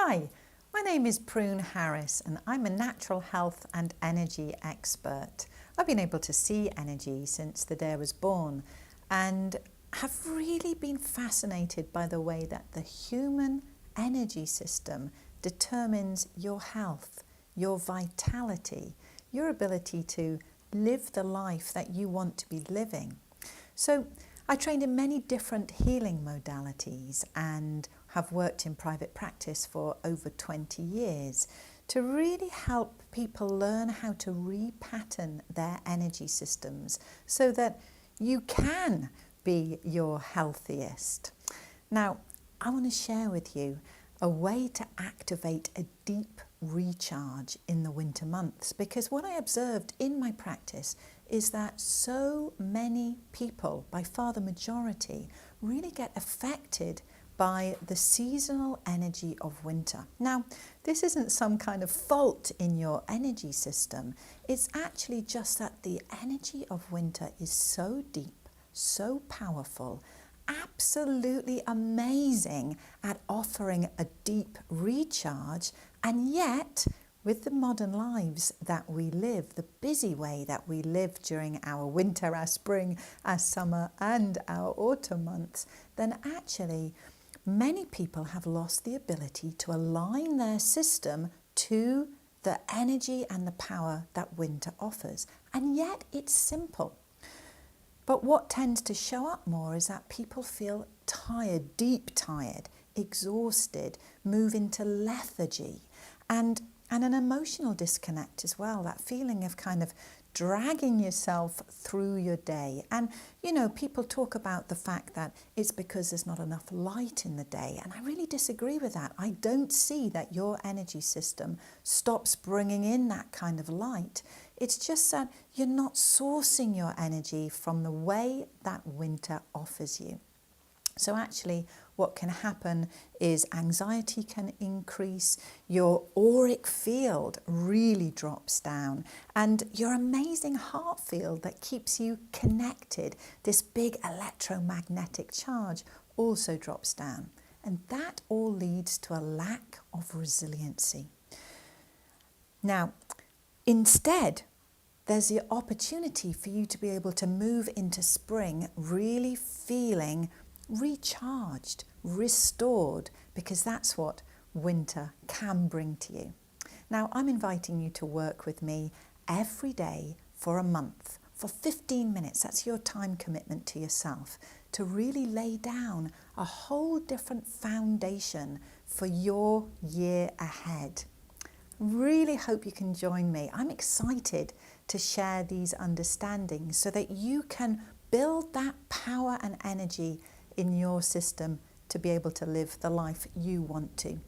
Hi, my name is Prune Harris and I'm a natural health and energy expert. I've been able to see energy since the day I was born and have really been fascinated by the way that the human energy system determines your health, your vitality, your ability to live the life that you want to be living. So I trained in many different healing modalities and have worked in private practice for over 20 years to really help people learn how to repattern their energy systems so that you can be your healthiest. Now, I want to share with you a way to activate a deep recharge in the winter months, because what I observed in my practice is that so many people, by far the majority, really get affected by the seasonal energy of winter. Now, this isn't some kind of fault in your energy system. It's actually just that the energy of winter is so deep, so powerful, absolutely amazing at offering a deep recharge, and yet with the modern lives that we live, the busy way that we live during our winter, our spring, our summer and our autumn months, then actually many people have lost the ability to align their system to the energy and the power that winter offers. And yet it's simple. But what tends to show up more is that people feel tired, deep tired, exhausted, move into lethargy and an emotional disconnect as well, that feeling of kind of dragging yourself through your day. And, you know, people talk about the fact that it's because there's not enough light in the day. And I really disagree with that. I don't see that your energy system stops bringing in that kind of light. It's just that you're not sourcing your energy from the way that winter offers you. So actually what can happen is anxiety can increase, your auric field really drops down, and your amazing heart field that keeps you connected, this big electromagnetic charge, also drops down. And that all leads to a lack of resiliency. Now, instead, there's the opportunity for you to be able to move into spring really feeling recharged, restored, because that's what winter can bring to you. Now, I'm inviting you to work with me every day for a month, for 15 minutes. That's your time commitment to yourself, to really lay down a whole different foundation for your year ahead. Really hope you can join me. I'm excited to share these understandings so that you can build that power and energy in your system to be able to live the life you want to.